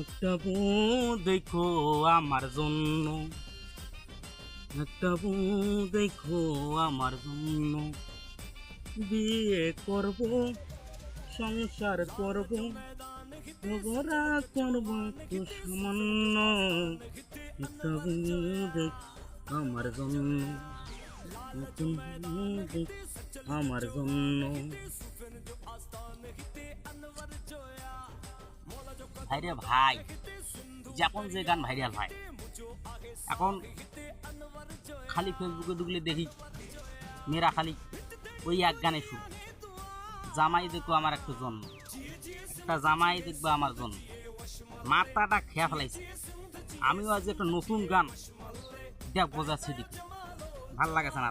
একটা বউ দেখো আমার জন্য, একটা বউ দেখো আমার জন্য, বিয়ে করব সংসার করব, ঝগড়া করব একটু সামান্য। একটা বউ দেখো আমার জন্য, নতুন বউ দেখো আমার জন্য। ভাইরে ভাই, যখন যে গান ভাইরাল হয় এখন খালি ফেসবুকে ঢুকলে দেখি মেয়েরা খালি ওই এক গানে সুর, জামাই দেখবো আমার একটা জন্ম, একটা জামাই দেখবো আমার জন্ম। মাথাটা খেয়া ফেলাইছে। আমিও আজ একটা নতুন গান দেখ বোঝাচ্ছি, দিকে ভাল লাগেছে না।